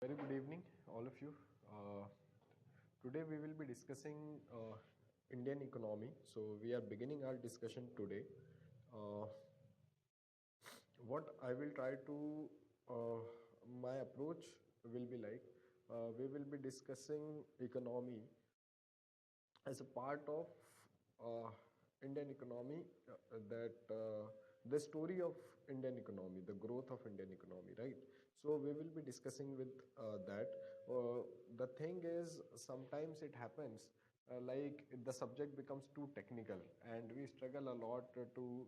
Very good evening, all of you. Today we will be discussing Indian economy. So we are beginning our discussion today. Uh, what I will try to, my approach will be like, we will be discussing economy as a part of Indian economy, the story of Indian economy, the growth of Indian economy, right? So we will be discussing with that. The thing is, sometimes it happens like the subject becomes too technical, and we struggle a lot to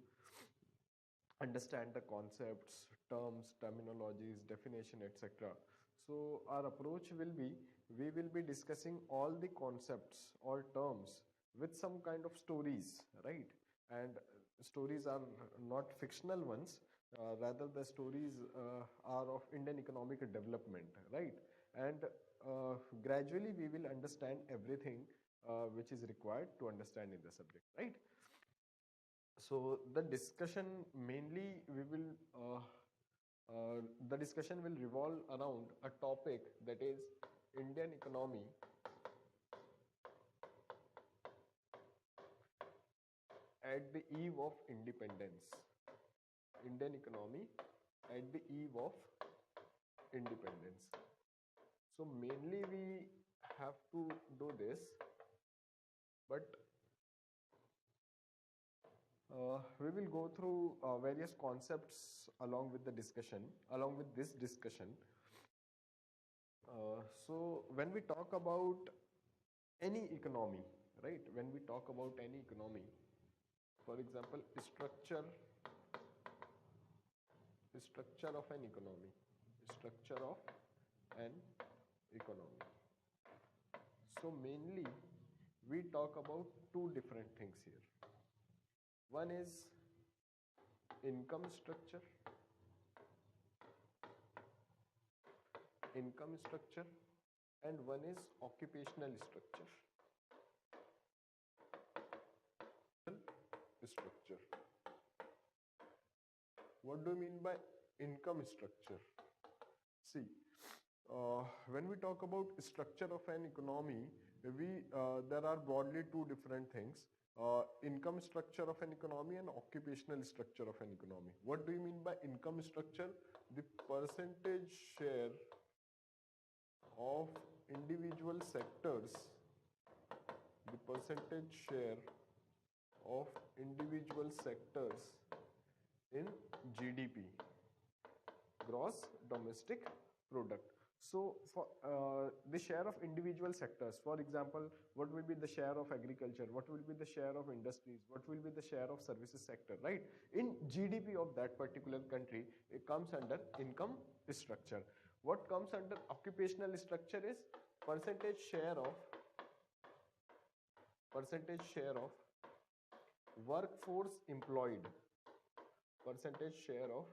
understand the concepts, terms, terminologies, definition, etc. So our approach will be, we will be discussing all the concepts or terms with some kind of stories, right? And stories are not fictional ones, rather the stories are of Indian economic development, right? And gradually we will understand everything which is required to understand in the subject, right? So the discussion mainly the discussion will revolve around a topic, that is Indian economy at the eve of independence. Indian economy at the eve of independence. So mainly we have to do this, but we will go through various concepts along with this discussion. So when we talk about any economy, right? When we talk about any economy, for example, structure of an economy, structure of an economy. So mainly we talk about two different things here. One is income structure, and one is occupational structure. What do you mean by income structure? See, when we talk about structure of an economy, there are broadly two different things. Income structure of an economy and occupational structure of an economy. What do you mean by income structure? The percentage share of individual sectors, in GDP, gross domestic product. So for the share of individual sectors, for example, what will be the share of agriculture, what will be the share of industries, what will be the share of services sector, right? In GDP of that particular country, it comes under income structure. What comes under occupational structure is percentage share of workforce employed, right? Percentage share of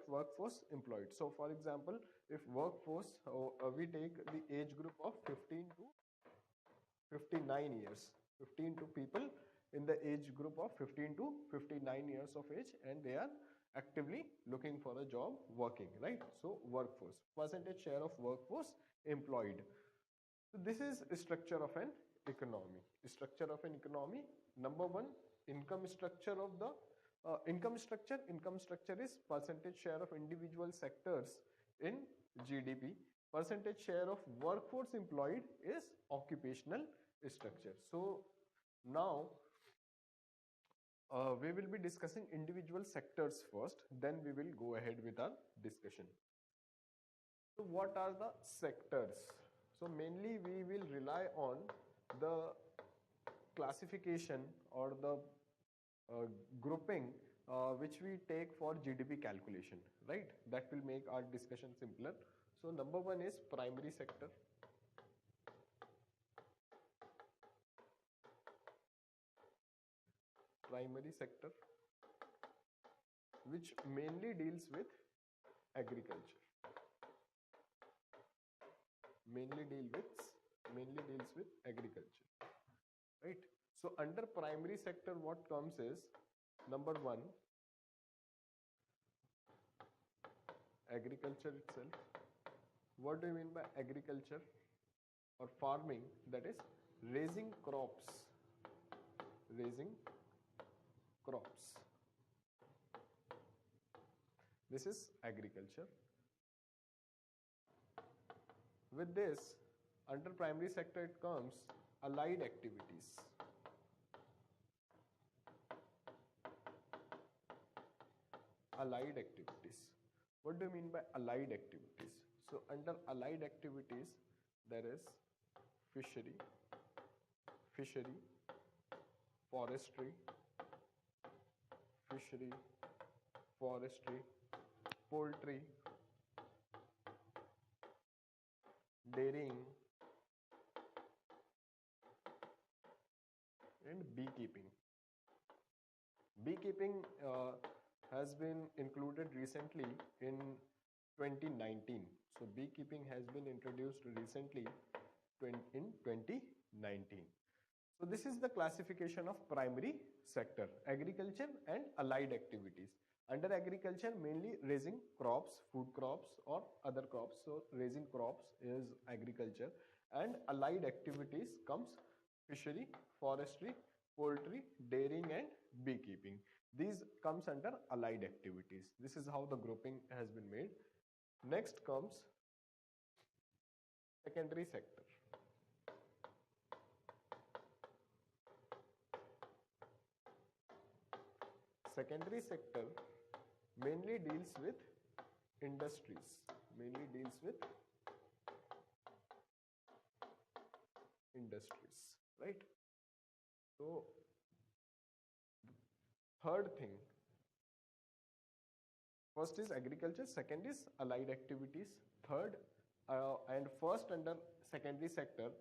workforce employed. So for example, if workforce, we take the age group of 15 to 59 years, 15 to people in the age group of 15 to 59 years of age, and they are actively looking for a job, working, right? So workforce, percentage share of workforce employed. So this is a structure of an economy. Number one, income structure of the income structure is percentage share of individual sectors in GDP. Percentage share of workforce employed is occupational structure. So now we will be discussing individual sectors first, then we will go ahead with our discussion. So what are the sectors? So mainly we will rely on the classification or the grouping which we take for GDP calculation, right? That will make our discussion simpler. So number one is primary sector. Which mainly deals with agriculture. Mainly deals with agriculture, right? So under primary sector, what comes is Number one, agriculture itself. What do you mean by agriculture or farming? That is raising crops. Raising crops. This is agriculture. With this, under primary sector it comes allied activities. Allied activities. What do you mean by allied activities? So under allied activities there is fishery, forestry, poultry, dairying and beekeeping. Beekeeping has been included recently in 2019. So beekeeping has been introduced recently in 2019. So this is the classification of primary sector, agriculture and allied activities. Under agriculture, mainly raising crops, food crops or other crops. So raising crops is agriculture, and allied activities comes fishery, forestry, poultry, dairying and beekeeping. These comes under allied activities. This is how the grouping has been made. Next comes secondary sector. Secondary sector mainly deals with industries, right? So third thing, first is agriculture, second is allied activities, third and first under secondary sector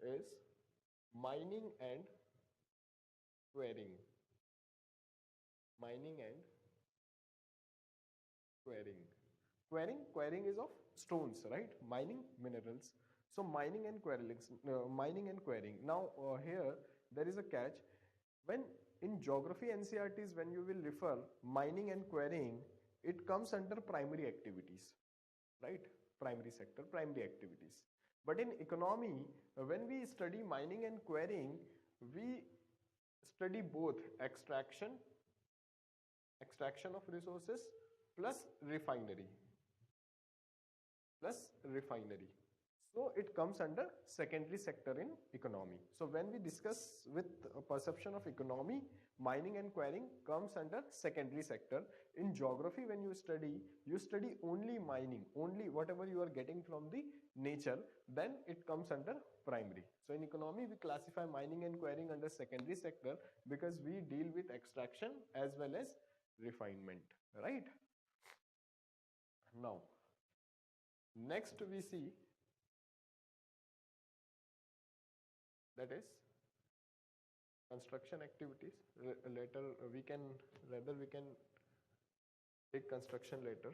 is mining and quarrying. Quarrying is of stones, right? Mining minerals. So mining and quarrying. Now here there is a catch. When in geography NCERTs, when you will refer mining and quarrying, it comes under primary activities, right? Primary sector, primary activities. But in economy, when we study mining and quarrying, we study both extraction of resources plus refinery. So it comes under secondary sector in economy. So when we discuss with perception of economy, mining and quarrying comes under secondary sector. In geography, when you study only mining, only whatever you are getting from the nature, then it comes under primary. So in economy, we classify mining and quarrying under secondary sector because we deal with extraction as well as refinement, right? Now, next we see, that is construction activities. Later we can take construction later.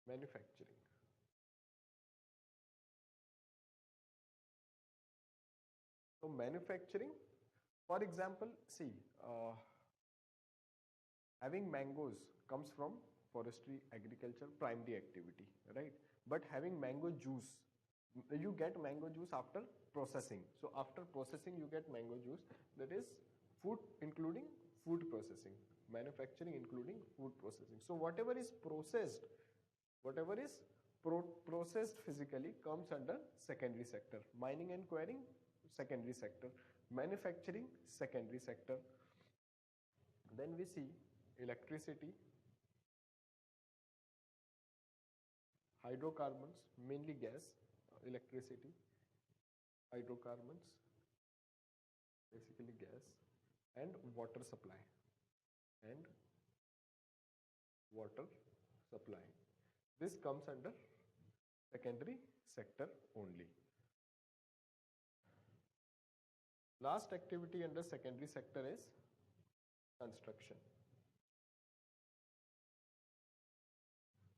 Manufacturing. So manufacturing, for example, see, having mangoes comes from forestry, agriculture, primary activity, right? But having mango juice, you get mango juice after processing. So after processing, you get mango juice. That is food, including food processing. Manufacturing including food processing. So whatever is processed, processed physically comes under secondary sector. Mining and quarrying, secondary sector. Manufacturing, secondary sector. Then we see electricity, hydrocarbons, mainly gas, electricity, hydrocarbons, basically gas, and water supply. This comes under secondary sector only. Last activity under secondary sector is construction.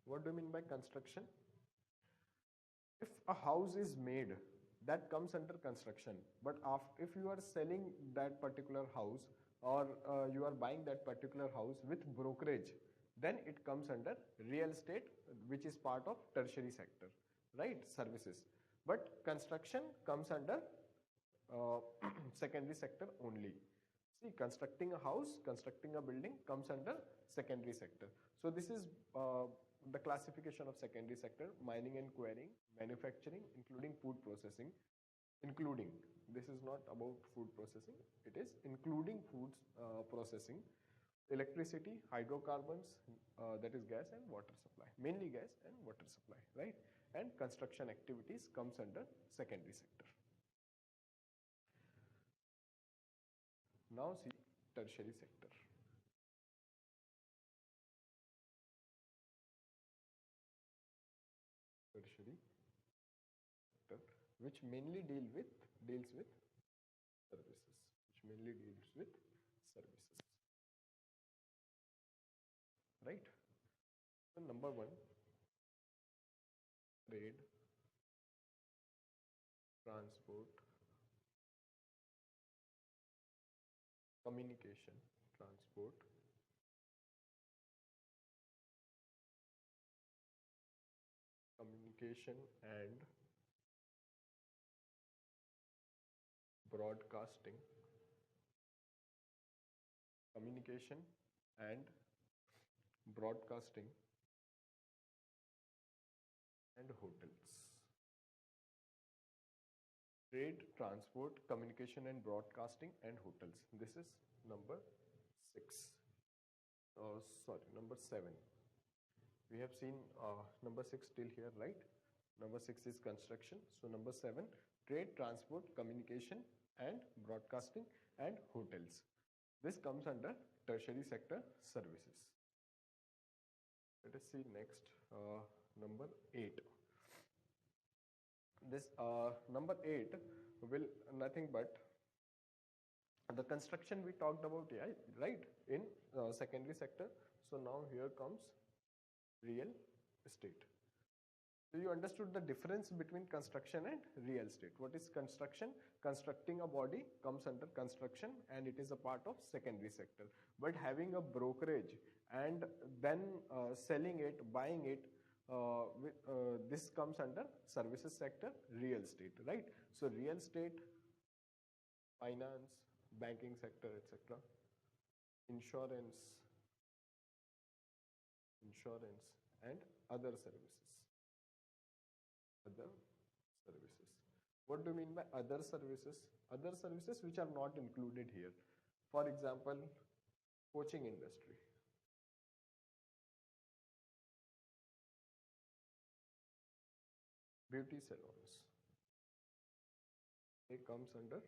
What do you mean by construction? If a house is made, that comes under construction. But if you are selling that particular house, or you are buying that particular house with brokerage, then it comes under real estate, which is part of tertiary sector, right? Services. But construction comes under secondary sector only. See, constructing a house, constructing a building comes under secondary sector. So this is the classification of secondary sector: mining and quarrying, manufacturing, including food processing, including, this is not about food processing, it is including foods processing, electricity, hydrocarbons, that is gas and water supply, mainly gas and water supply, right? And construction activities comes under secondary sector. Now see tertiary sector. Tertiary sector, which mainly deals with services, right? So number one, trade, transport, communication, and broadcasting, communication and broadcasting, and hotels. Trade, transport, communication and broadcasting, and hotels. This is number 6. Number 7. We have seen number 6 till here, right? Number 6 is construction. So number 7, trade, transport, communication and broadcasting, and hotels. This comes under tertiary sector services. Let us see next, number 8. This number 8 will nothing but the construction we talked about, yeah, right, in secondary sector. So now here comes real estate. So you understood the difference between construction and real estate. What is construction? Constructing a body comes under construction and it is a part of secondary sector. But having a brokerage and then selling it, buying it, this comes under services sector, real estate, right? So real estate, finance, banking sector, etc., insurance and other services. What do you mean by other services? Other services which are not included here. For example, coaching industry, beauty salons, it comes under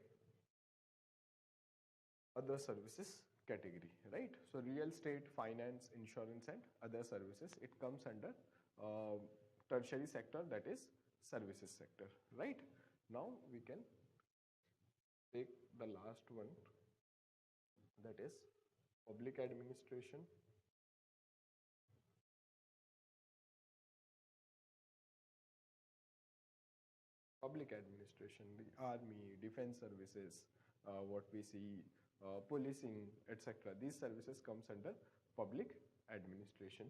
other services category, right? So real estate, finance, insurance and other services, it comes under tertiary sector, that is services sector, right? Now we can take the last one, that is public administration, the army, defense services, what we see, policing, etc. These services comes under public administration.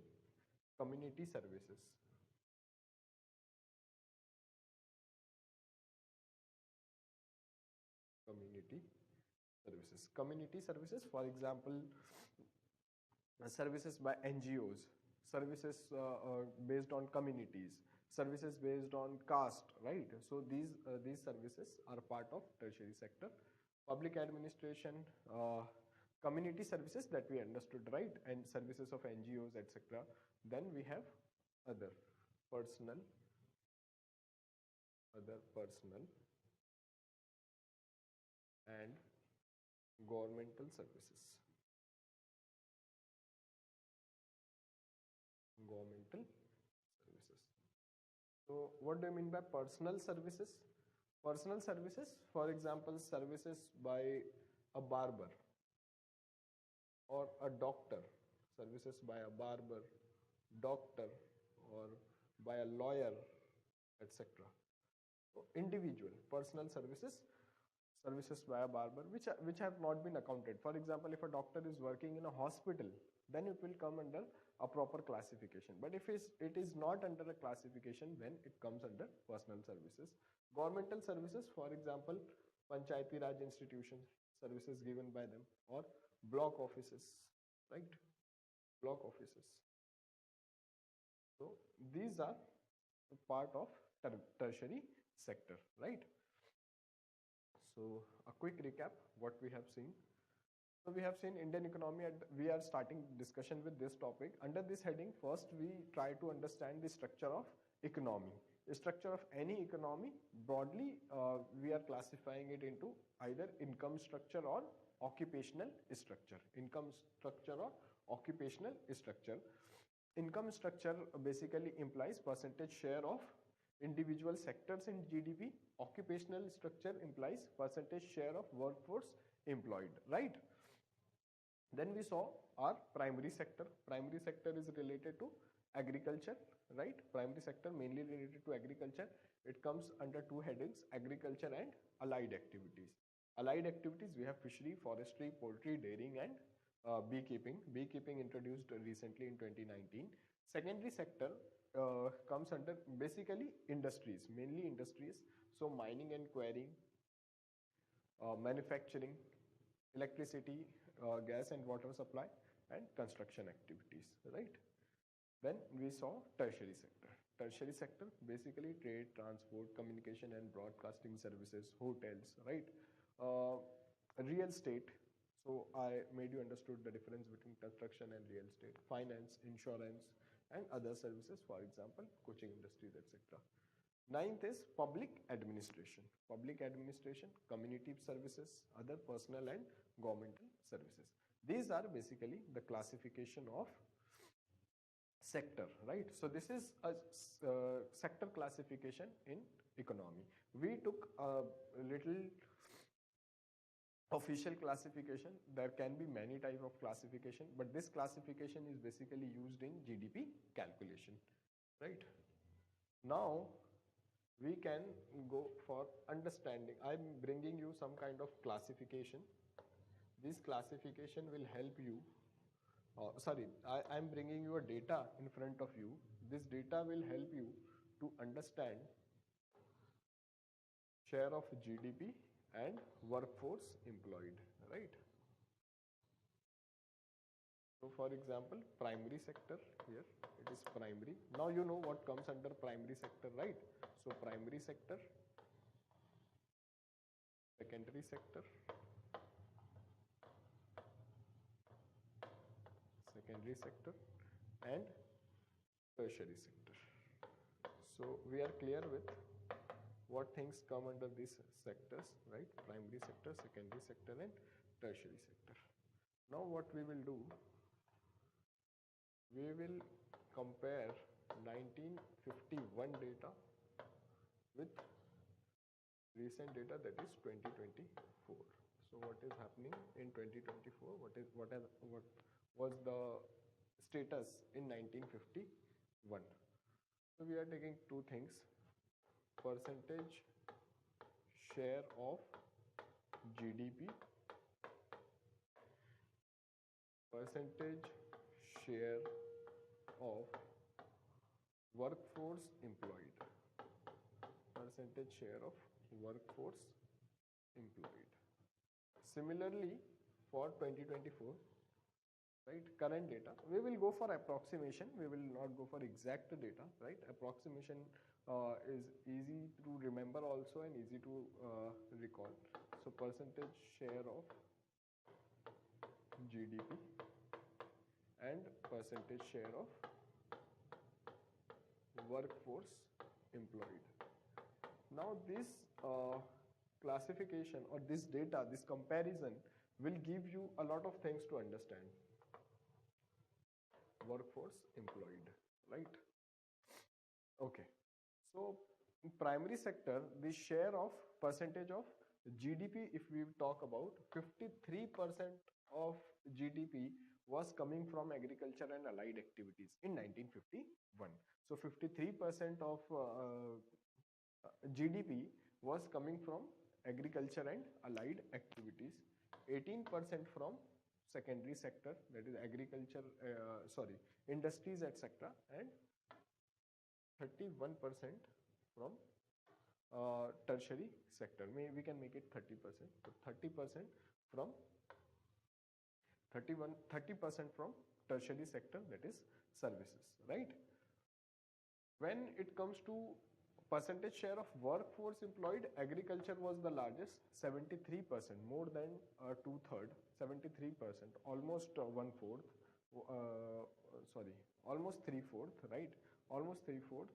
Community services, for example, services by NGOs, services based on communities, services based on caste, right? So these services are part of tertiary sector. Public administration, community services, that we understood, right? And services of NGOs, etc. Then we have other personal and governmental services. So what do you mean by personal services? Personal services, for example, services by a barber or a doctor, services by a barber, doctor, or by a lawyer, etc. Individual personal services via barber, which have not been accounted. For example, if a doctor is working in a hospital, then it will come under a proper classification. But if it is not under a classification, then it comes under personal services. Governmental services, for example, Panchayati Raj institutions, services given by them, or block offices, right? Block offices. So these are part of tertiary sector, right? So a quick recap what we have seen. So we have seen Indian economy, and we are starting discussion with this topic. Under this heading, first we try to understand the structure of economy. The structure of any economy, broadly, we are classifying it into either income structure or occupational structure. Income structure or occupational structure. Income structure basically implies percentage share of individual sectors in GDP. Occupational structure implies percentage share of workforce employed, right? Then we saw our primary sector. Primary sector is related to agriculture, right? Primary sector mainly related to agriculture. It comes under two headings, agriculture and allied activities. Allied activities, we have fishery, forestry, poultry, dairying, and beekeeping. Beekeeping introduced recently in 2019. Secondary sector comes under basically industries, mainly industries. So mining and quarrying, manufacturing, electricity, gas and water supply, and construction activities, right? Then we saw tertiary sector. Tertiary sector, basically trade, transport, communication and broadcasting services, hotels, right? Real estate. So I made you understood the difference between construction and real estate, finance, insurance, and other services, for example, coaching industries, etc. Ninth is public administration. Public administration, community services, other personal and governmental services. These are basically the classification of sector, right? So this is a sector classification in economy. We took a little official classification. There can be many type of classification, but this classification is basically used in GDP calculation, right? Now we can go for understanding. I'm bringing you some kind of classification. This classification will help you. I'm bringing you a data in front of you. This data will help you to understand share of GDP and workforce employed, right? So for example, primary sector, here it is primary. Now you know what comes under primary sector, right? So primary sector, secondary sector, and tertiary sector. So we are clear with what things come under these sectors, right? Primary sector, secondary sector, and tertiary sector. Now what we will do, we will compare 1951 data with recent data, that is 2024. So what is happening in 2024? What was the status in 1951? So we are taking two things: percentage share of GDP, percentage share of workforce employed, percentage share of workforce employed. Similarly, for 2024, right, current data, we will go for approximation. We will not go for exact data, right? Approximation is easy to remember also and easy to recall. So percentage share of GDP and percentage share of workforce employed. Now this classification or this data, this comparison will give you a lot of things to understand. Workforce employed, right? Okay. So in primary sector, the share of percentage of GDP, if we talk about, 53% of GDP was coming from agriculture and allied activities in 1951. So 53% of GDP was coming from agriculture and allied activities, 18% from secondary sector, that is agriculture, industries, etc., and 31% from tertiary sector. We can make it 30%. So 30% from 30% from tertiary sector, that is services, right? When it comes to percentage share of workforce employed, agriculture was the largest, 73%, more than two-third, 73%, almost one-fourth, almost three-fourth, right? Almost three-fourth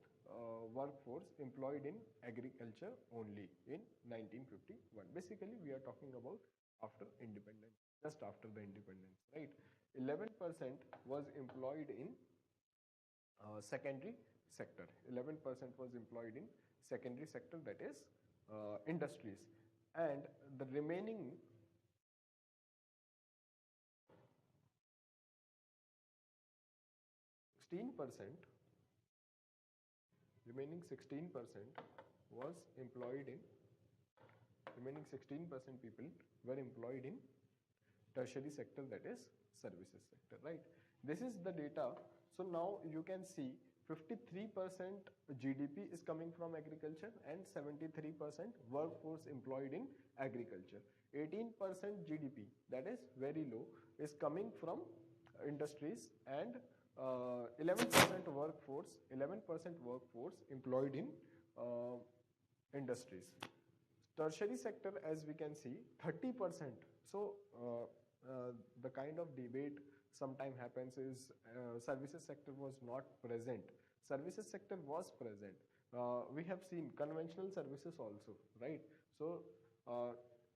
workforce employed in agriculture only in 1951. Basically, we are talking about after independence, just after the independence, right? 11% was employed in secondary sector. 11% was employed in secondary sector, that is industries, and the remaining 16%, was employed in, remaining 16% people were employed in tertiary sector, that is services sector, right? This is the data. So now you can see 53% GDP is coming from agriculture and 73% workforce employed in agriculture. 18% GDP, that is very low, is coming from industries, and 11% workforce employed in industries. Tertiary sector, as we can see, 30%. So the kind of debate sometime happens is services sector was not present. Services sector was present. We have seen conventional services also, right? So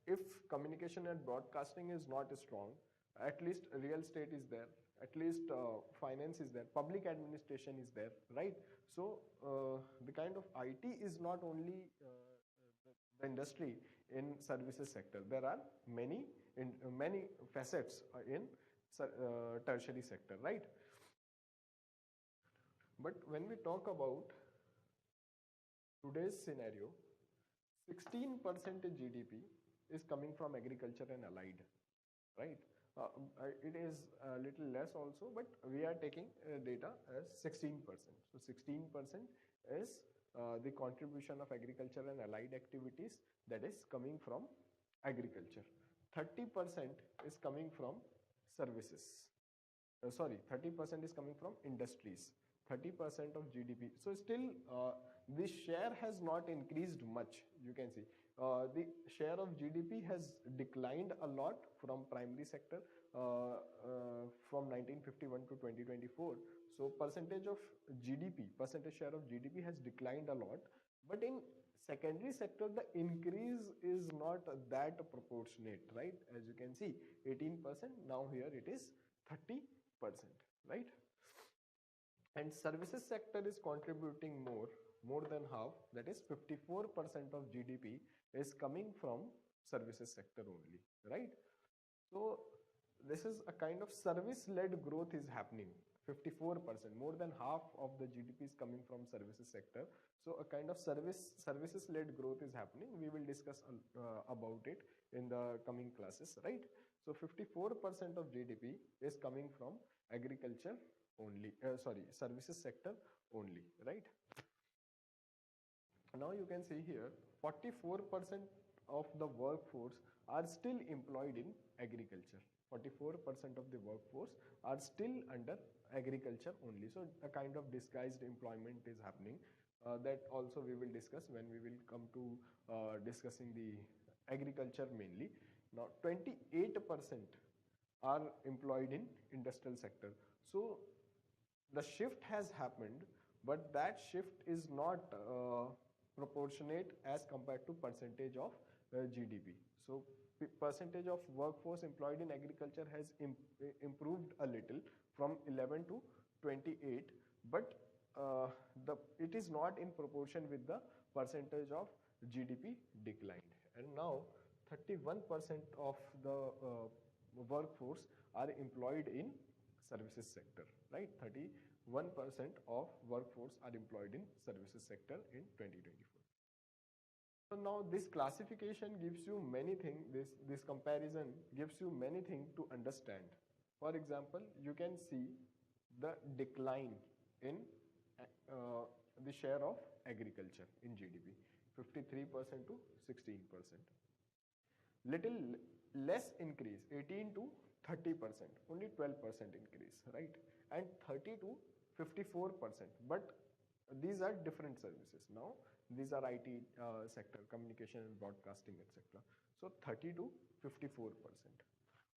if communication and broadcasting is not strong, at least real estate is there, at least finance is there, public administration is there, right? So the kind of IT is not only the industry in services sector. There are many facets in tertiary sector, right? But when we talk about today's scenario, 16% GDP is coming from agriculture and allied, right? It is a little less also, but we are taking data as 16%. So 16% is the contribution of agriculture and allied activities, that is coming from agriculture. 30% is coming from services. 30% is coming from industries. 30% of GDP. So still the share has not increased much, you can see. The share of GDP has declined a lot from primary sector from 1951 to 2024. So percentage of GDP, percentage share of GDP has declined a lot. But in secondary sector, the increase is not that proportionate, right? As you can see, 18%, now here it is 30%, right? And services sector is contributing more than half, that is 54% of GDP is coming from services sector only, right? So this is a kind of service-led growth is happening. 54%, more than half of the GDP is coming from services sector. So a kind of services-led growth is happening. We will discuss about it in the coming classes, right? So 54% of GDP is coming from agriculture only, services sector only, right? Now you can see here, 44% of the workforce are still employed in agriculture. 44% of the workforce are still under agriculture only. So a kind of disguised employment is happening. That also we will discuss when we will come to discussing the agriculture mainly. Now 28% are employed in industrial sector. So the shift has happened, but that shift is not proportionate as compared to percentage of GDP. So percentage of workforce employed in agriculture has improved a little from 11 to 28, but it is not in proportion with the percentage of GDP declined. And now 31% of the workforce are employed in services sector, right? 31% of workforce are employed in services sector in 2024. So now this classification gives you many things, this comparison gives you many things to understand. For example, you can see the decline in the share of agriculture in GDP, 53% to 16%. Little less increase, 18 to 30%, only 12% increase, right? And 30 to 54%. But these are different services. Now, these are IT sector, communication and broadcasting, etc. So 30 to 54%.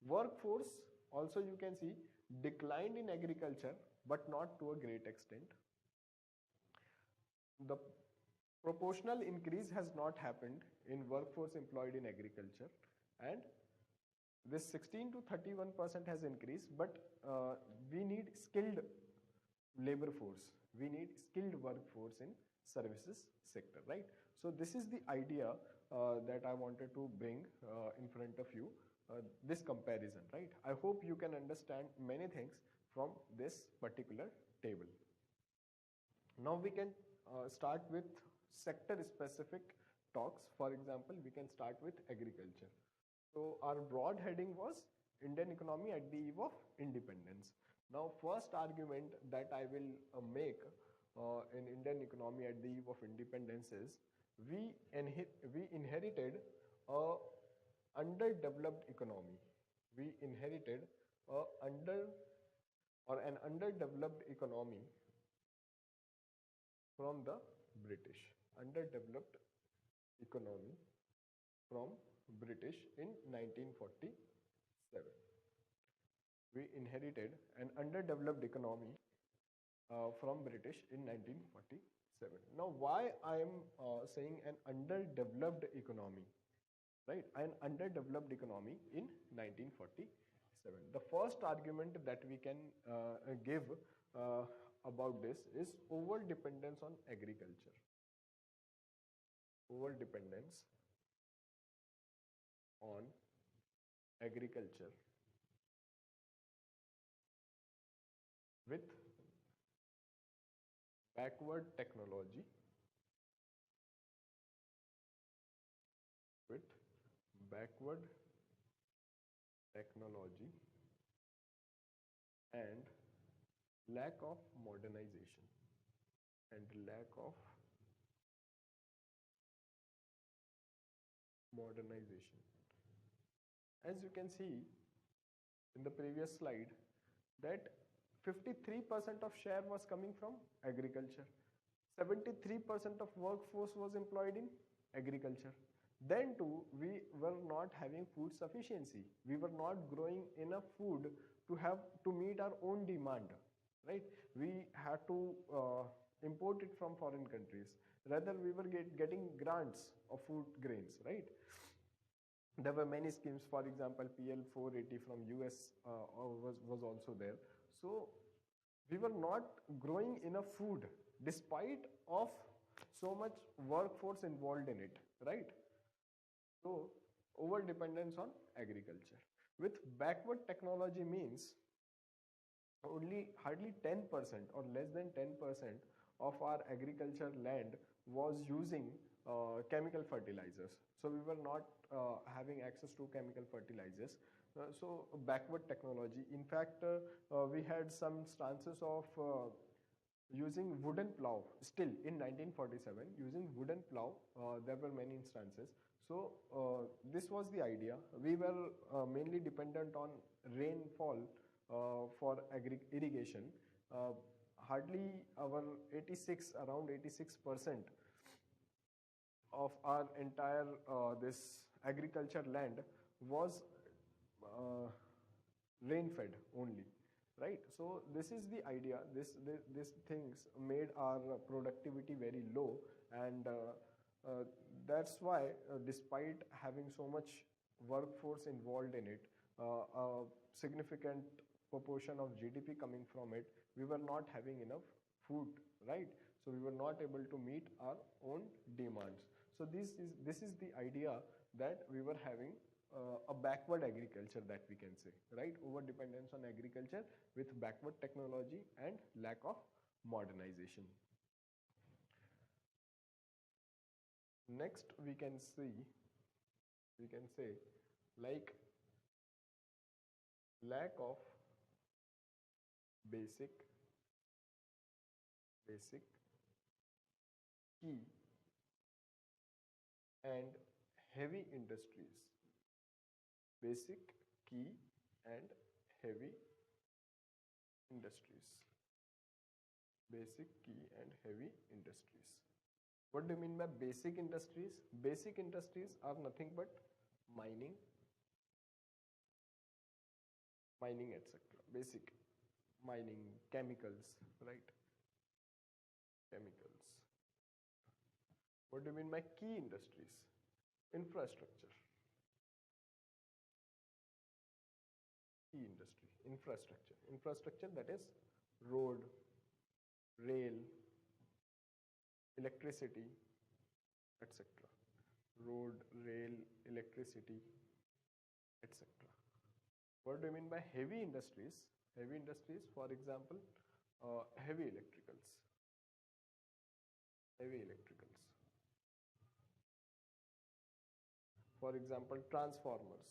Workforce also you can see declined in agriculture, but not to a great extent. The proportional increase has not happened in workforce employed in agriculture, and this 16 to 31% has increased, but we need skilled labor force, we need skilled workforce in services sector, right? So this is the idea that I wanted to bring in front of you, this comparison, right? I hope you can understand many things from this particular table. Now we can start with sector specific talks. For example, we can start with agriculture. So our broad heading was Indian economy at the eve of independence. Now first argument that I will make in Indian economy at the eve of independence is we inherited a underdeveloped economy. We inherited an underdeveloped economy from the British. Underdeveloped economy from British in 1947. We inherited an underdeveloped economy from British in 1947. Now, why I am saying an underdeveloped economy, right? An underdeveloped economy in 1947. The first argument that we can give about this is over dependence on agriculture. Over dependence on agriculture with backward technology, and lack of modernization As you can see in the previous slide that 53% of share was coming from agriculture. 73% of workforce was employed in agriculture. Then too, we were not having food sufficiency. We were not growing enough food to meet our own demand, right? We had to import it from foreign countries. Rather, we were getting grants of food grains, right? There were many schemes, for example, PL 480 from US was also there. So we were not growing enough food despite of so much workforce involved in it, right? So over dependence on agriculture. With backward technology means hardly 10% or less than 10% of our agriculture land was using chemical fertilizers. So we were not having access to chemical fertilizers. So backward technology. In fact, we had some stances of using wooden plow still in 1947, using wooden plow. There were many instances. So this was the idea. We were mainly dependent on rainfall for irrigation. Hardly around 86% of our entire this agriculture land was rain fed only, right? So this is the idea. These things made our productivity very low, and that's why despite having so much workforce involved in it, a significant proportion of GDP coming from it, we were not having enough food, right? So we were not able to meet our own demands. So this is the idea that we were having a backward agriculture, that we can say, right? Over dependence on agriculture with backward technology and lack of modernization. Next we can say like lack of basic key and heavy industries. Basic, key and heavy industries. Basic, key and heavy industries. What do you mean by basic industries? Basic industries are nothing but mining, etc. Basic mining, chemicals, right? Chemicals. What do you mean by key industries? Infrastructure. Key industry, infrastructure. Infrastructure, that is road, rail, electricity, etc. Road, rail, electricity, etc. What do you mean by heavy industries? Heavy industries, for example, heavy electricals. Heavy electricals. For example, transformers.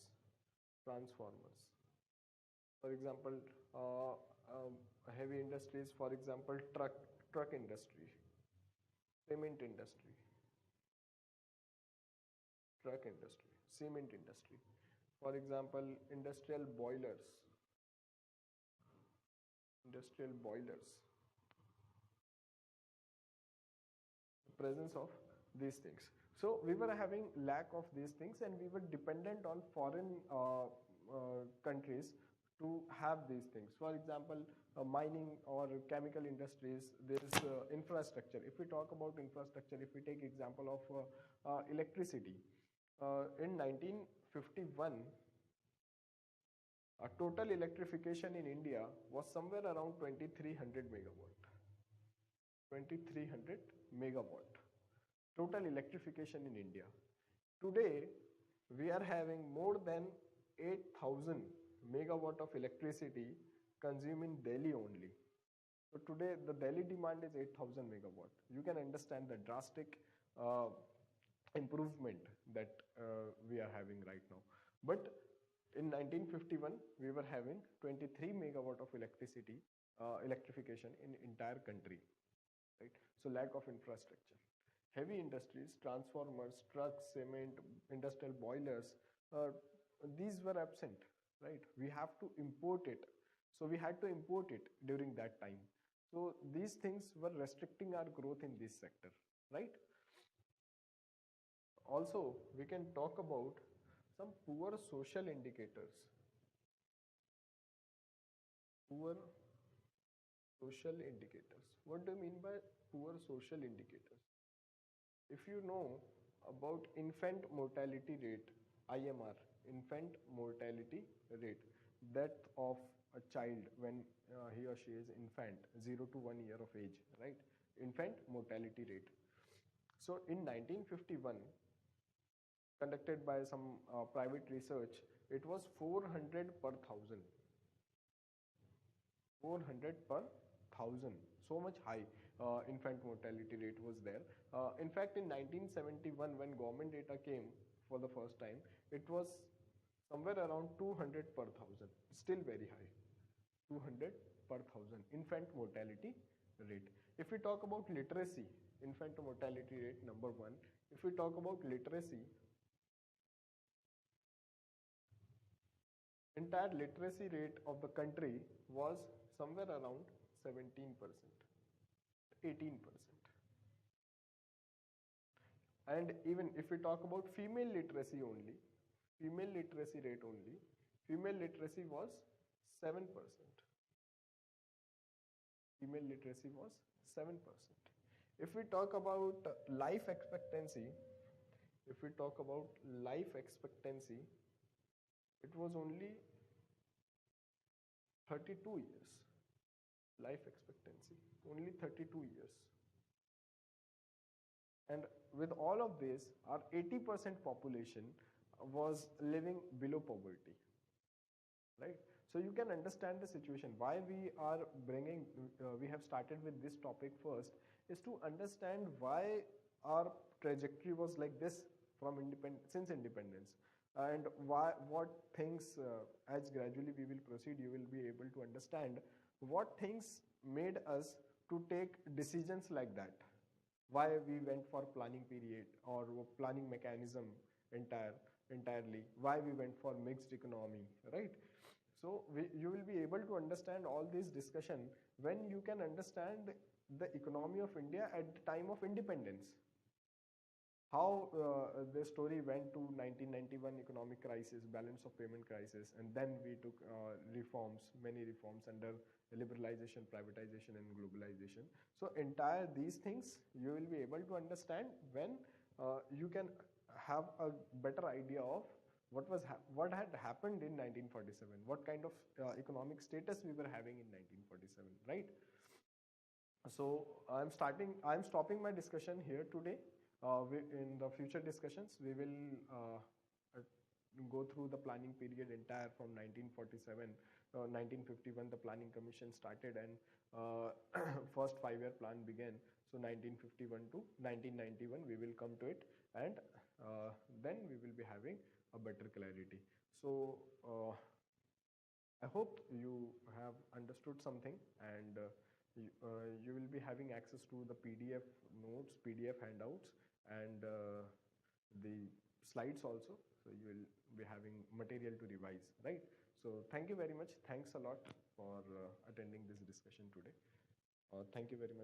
For example, heavy industries, for example, truck industry, cement industry, cement industry. For example, industrial boilers. Presence of these things. So we were having lack of these things, and we were dependent on foreign countries to have these things. For example, mining or chemical industries, there is infrastructure. If we talk about infrastructure, if we take example of electricity, in 1951, total electrification in India was somewhere around 2300 megawatt. 2300 megawatt total electrification in India. Today we are having more than 8000 megawatt of electricity consumed in Delhi only. So today the Delhi demand is 8000 megawatt. You can understand the drastic improvement that we are having right now. But in 1951 we were having 23 megawatt of electrification in entire country. Right? So lack of infrastructure. Heavy industries, transformers, trucks, cement, industrial boilers, these were absent, right? We have to import it. So we had to import it during that time. So these things were restricting our growth in this sector, right? Also, we can talk about some poor social indicators. Poor social indicators. What do you mean by poor social indicators? If you know about infant mortality rate, IMR, infant mortality rate, death of a child when he or she is infant, 0 to 1 year of age, right? Infant mortality rate. So in 1951, conducted by some private research, it was 400 per thousand. 400 per thousand, so much high infant mortality rate was there. In fact, in 1971, when government data came for the first time, it was somewhere around 200 per thousand, still very high. 200 per thousand infant mortality rate. If we talk about literacy, infant mortality rate number 1. If we talk about literacy, entire literacy rate of the country was somewhere around 17%, 18%. And even if we talk about female literacy only, female literacy rate only, female literacy was 7%. Female literacy was 7%. If we talk about life expectancy, it was only 32 years. Life expectancy, only 32 years. And with all of this, our 80% population was living below poverty, right? So you can understand the situation. Why we are we have started with this topic first is to understand why our trajectory was like this from since independence, and what things, as gradually we will proceed, you will be able to understand what things made us to take decisions like that, why we went for planning period or planning mechanism entirely, why we went for mixed economy, right? So you will be able to understand all this discussion when you can understand the economy of India at the time of independence. How the story went to 1991 economic crisis, balance of payment crisis, and then we took reforms, many reforms under liberalization, privatization, and globalization. So entire these things you will be able to understand when you can have a better idea of what had happened in 1947, what kind of economic status we were having in 1947, right? So I'm stopping my discussion here today. In the future discussions, we will go through the planning period entire from 1947, 1951 the planning commission started, and first 5-year plan began. So 1951 to 1991 we will come to it, and then we will be having a better clarity. So I hope you have understood something, and you will be having access to the PDF notes, PDF handouts, and the slides also. So you will be having material to revise, right? So thank you very much. Thanks a lot for attending this discussion today. Thank you very much.